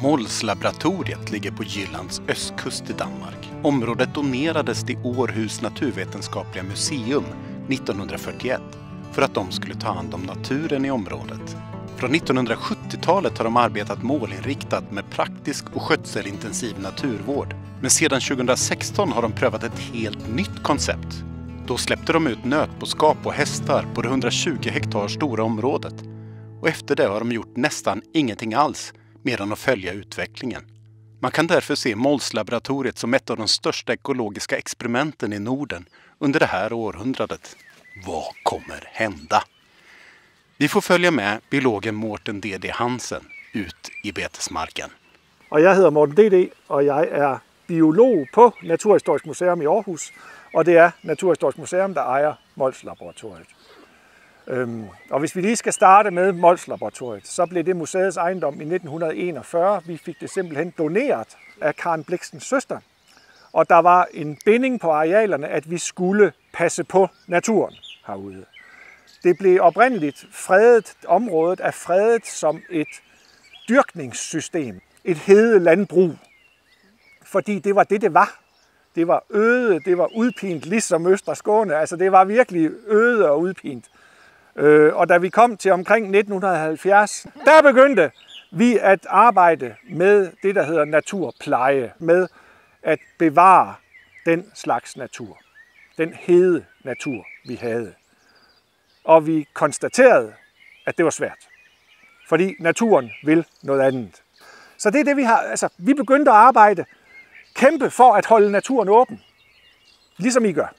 Molslaboratoriet ligger på Jyllands östkust i Danmark. Området donerades till Århus naturvetenskapliga museum 1941 för att de skulle ta hand om naturen i området. Från 1970-talet har de arbetat målinriktat med praktisk och skötselintensiv naturvård. Men sedan 2016 har de prövat ett helt nytt koncept. Då släppte de ut nötboskap och hästar på det 120 hektar stora området. Och efter det har de gjort nästan ingenting alls mer än att följa utvecklingen. Man kan därför se Molslaboratoriet som ett av de största ekologiska experimenten i Norden under det här århundradet. Vad kommer hända? Vi får följa med biologen Morten D.D. Hansen ut i betesmarken. Og jeg hedder Morten D.D., og jeg er biolog på Naturhistorisk Museum i Aarhus, og det er Naturhistorisk Museum, der ejer Molslaboratoriet. Og hvis vi lige skal starte med Molslaboratoriet, så blev det museets ejendom i 1941. Vi fik det simpelthen doneret af Karen Blixens søster, og der var en binding på arealerne, at vi skulle passe på naturen herude. Det blev oprindeligt fredet, området er fredet som et dyrkningssystem, et hedelandbrug, fordi det var det, det var. Det var øde, det var udpint, ligesom Østre Skåne, altså det var virkelig øde og udpint. Og da vi kom til omkring 1970, der begyndte vi at arbejde med det, der hedder naturpleje, med at bevare den slags natur, den hede natur, vi havde. Og vi konstaterede, at det var svært, fordi naturen vil noget andet. Så det er det, vi har. Altså, vi begyndte at arbejde, kæmpe for at holde naturen åben, ligesom I gør.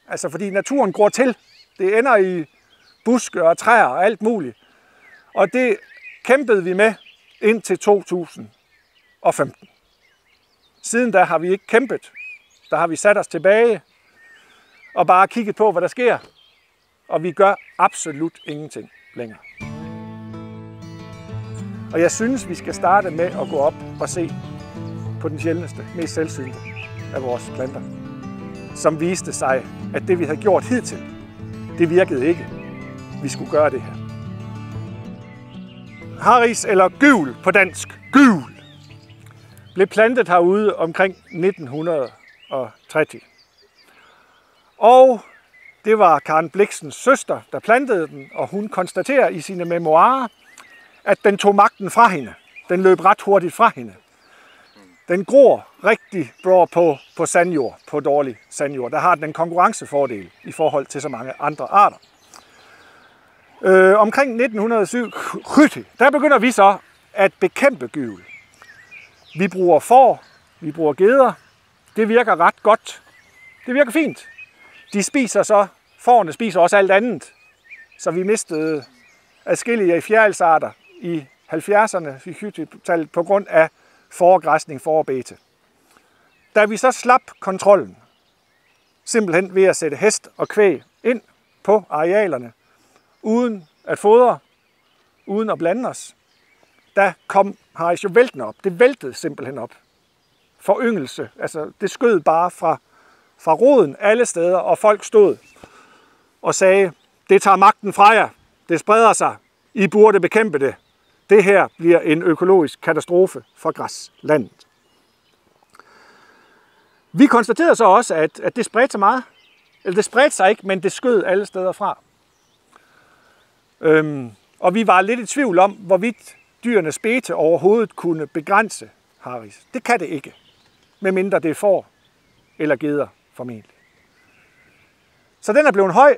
Altså, fordi naturen går til. Det ender i buske og træer og alt muligt. Og det kæmpede vi med indtil 2015. Siden da har vi ikke kæmpet. Der har vi sat os tilbage og bare kigget på, hvad der sker. Og vi gør absolut ingenting længere. Og jeg synes, vi skal starte med at gå op og se på den sjældneste, mest sællsynte af vores planter, som viste sig, at det vi havde gjort hidtil, det virkede ikke. Vi skulle gøre det her. Harris, eller gyvel på dansk, gyvel, blev plantet herude omkring 1930. Og det var Karen Blixens søster, der plantede den, og hun konstaterer i sine memoirer, at den tog magten fra hende. Den løb ret hurtigt fra hende. Den gror rigtig bra på sandjord, på dårlig sandjord. Der har den en konkurrencefordel i forhold til så mange andre arter. Omkring 1970, der begynder vi så at bekæmpe gyvel. Vi bruger får, vi bruger geder. Det virker ret godt. Det virker fint. Fårene spiser også alt andet. Så vi mistede adskillige fjerælsarter i 70'erne på grund af foregræsning, forbete. Da vi så slap kontrollen, simpelthen ved at sætte hest og kvæg ind på arealerne, uden at fodre, uden at blande os, der kom Harris jo væltende op. Det væltede simpelthen op. Foryngelse, altså det skød bare fra roden alle steder, og folk stod og sagde, det tager magten fra jer, det spreder sig, I burde bekæmpe det. Det her bliver en økologisk katastrofe for græslandet. Vi konstaterede så også, at det spredte sig meget. Eller det spredte sig ikke, men det skød alle steder fra. Og vi var lidt i tvivl om, hvorvidt dyrenes bete overhovedet kunne begrænse Harris. Det kan det ikke, medmindre det er får eller geder formentlig. Så den er blevet høj,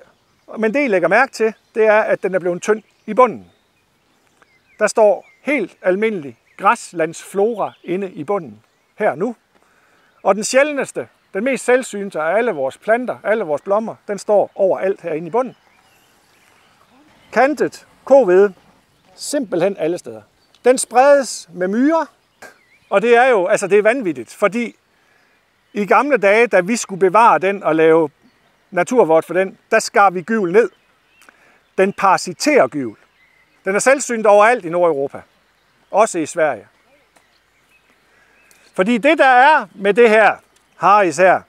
men det I lægger mærke til, det er, at den er blevet tynd i bunden. Der står helt almindelig græslandsflora inde i bunden her nu. Og den sjældneste, den mest sællsynte af alle vores planter, alle vores blommer, den står overalt herinde i bunden. Kantet, kovede, simpelthen alle steder. Den spredes med myrer, og det er jo, altså det er vanvittigt, fordi i gamle dage, da vi skulle bevare den og lave naturvård for den, der skar vi gyvel ned. Den parasiterer gyvel. Den er sællsynt overalt i Nordeuropa, også i Sverige. Fordi det der er med det her Harris her,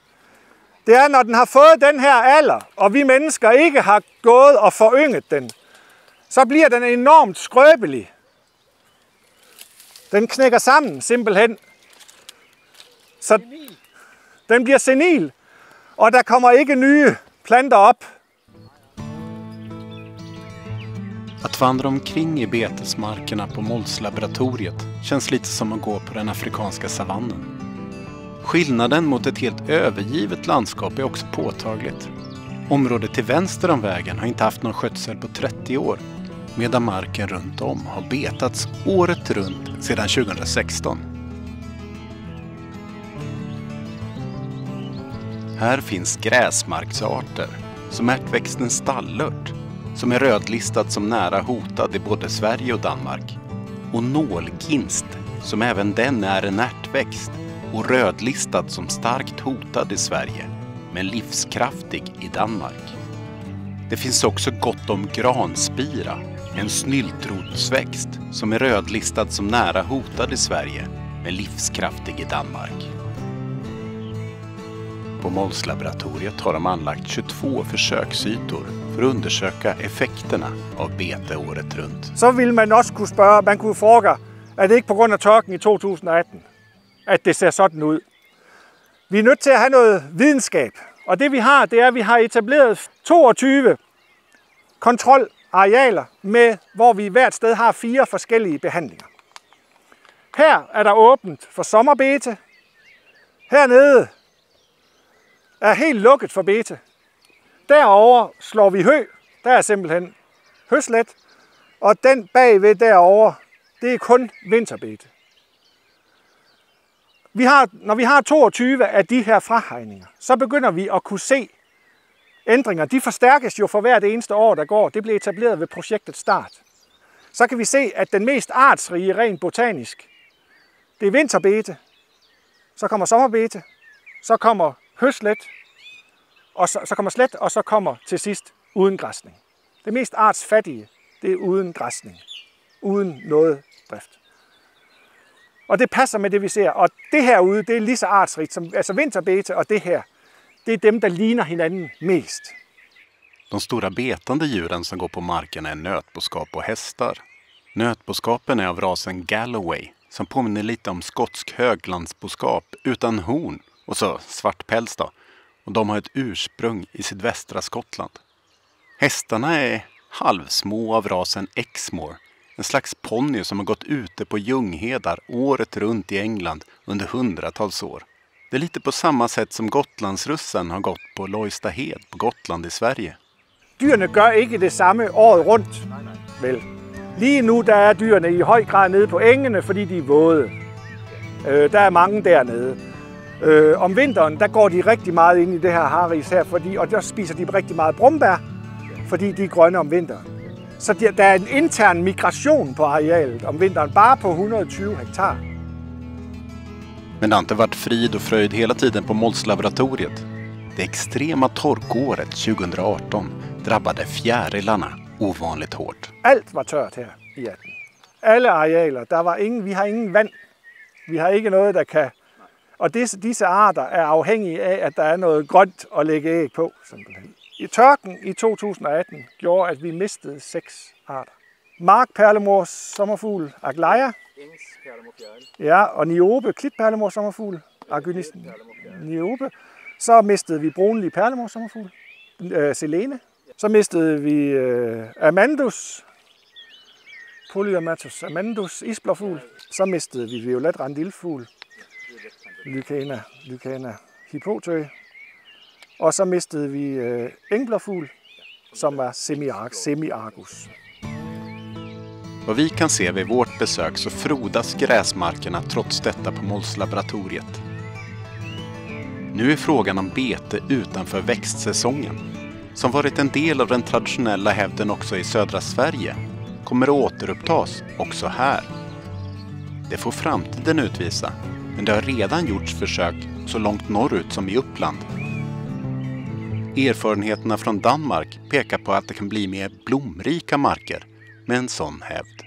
det er, når den har fået den her alder, og vi mennesker ikke har gået og forynget den, så bliver den enormt skrøbelig. Den knækker sammen simpelthen. Så den bliver senil, og der kommer ikke nye planter op. Att vandra omkring i betesmarkerna på Molslaboratoriet känns lite som att gå på den afrikanska savannen. Skillnaden mot ett helt övergivet landskap är också påtagligt. Området till vänster om vägen har inte haft någon skötsel på 30 år, medan marken runt om har betats året runt sedan 2016. Här finns gräsmarksarter som ärtväxten stallört, som är rödlistad som nära hotad i både Sverige och Danmark. Och nålginst, som även den är en ärtväxt och rödlistad som starkt hotad i Sverige, men livskraftig i Danmark. Det finns också gott om granspira, en snyltrotsväxt som är rödlistad som nära hotad i Sverige, men livskraftig i Danmark. På Molslaboratoriet har de anlagt 22 försöksytor för att undersöka effekterna av bete året runt. Så vil man også kunne spørge, man kunne fråge, er det ikke på grund af tørken i 2018, at det ser sådan ud? Vi er nødt til at have noget videnskab, og det vi har, det er, at vi har etableret 22 kontrolarealer, hvor vi hvert sted har 4 forskellige behandlinger. Her er der åbent for sommerbete. Hernede er helt lukket for bete. Derover slår vi hø. Der er simpelthen høslet. Og den bagved derover, det er kun vinterbete. Når vi har 22 af de her frahegninger, så begynder vi at kunne se ændringer. De forstærkes jo for hvert eneste år, der går. Det blev etableret ved projektets start. Så kan vi se, at den mest artsrige rent botanisk, det er vinterbete. Så kommer sommerbete. Så kommer høslet. Og så kommer slet, og så kommer til sidst uden græsning. Det mest artsfattige, det er uden græsning. Uden noget drift. Og det passer med det, vi ser. Og det herude, det er lige så artsrigt som altså vinterbete, og det her, det er dem, der ligner hinanden mest. De stora betande djuren som går på marken är nötboskap och hästar. Nötboskapen är av rasen Galloway, som påminner lite om skotsk höglandsboskap utan horn och så svart päls då. Och de har ett ursprung i sydvästra Skottland. Hästarna är halvsmå av rasen Exmoor, en slags ponny som har gått ute på ljunghedar året runt i England under hundratals år. Det är lite på samma sätt som Gotlandsrussen har gått på Loistahed på Gotland i Sverige. Dyrene gør ikke det samme året rundt, vel. Lige nu der er dyrene i høj grad nede på engene, fordi de er våde. Der er mange dernede. Om vinteren, der går de rigtig meget ind i det her haris her, og der spiser de rigtig meget brumbær, fordi de er grønne om vinteren. Så der er en intern migration på arealet om vinteren, bare på 120 hektar. Men det har inte varit frid och fröjd hela tiden på Molslaboratoriet. Det extrema torkåret 2018 drabbade fjärilarna ovanligt hårt. Alt var tørt her i 18. Alle arealer, vi har ingen vand. Vi har ikke noget, der kan... Og disse arter er afhængige af, at der er noget grønt at lægge æg på, simpelthen. I tørken i 2018 gjorde, at vi mistede 6 arter. Markperlemors sommerfugl, Aglaia. Ja, og Niobe, klitperlemors sommerfugl, Argynisten Niobe. Så mistede vi brunlig perlemors sommerfugl, Selene. Så mistede vi Amandus, Polyamatus amandus, isblåfugl. Så mistede vi violet randilfugl, Lycaena hippotø. Og så mistede vi engblåfugl, som var semiargus. Vad vi kan se vid vårt besök så frodas gräsmarkerna trots detta på Molslaboratoriet. Nu är frågan om bete utanför växtsäsongen, som varit en del av den traditionella hävden också i södra Sverige, kommer att återupptas också här. Det får framtiden utvisa, men det har redan gjorts försök så långt norrut som i Uppland. Erfarenheterna från Danmark pekar på att det kan bli mer blomrika marker med en sån hävd.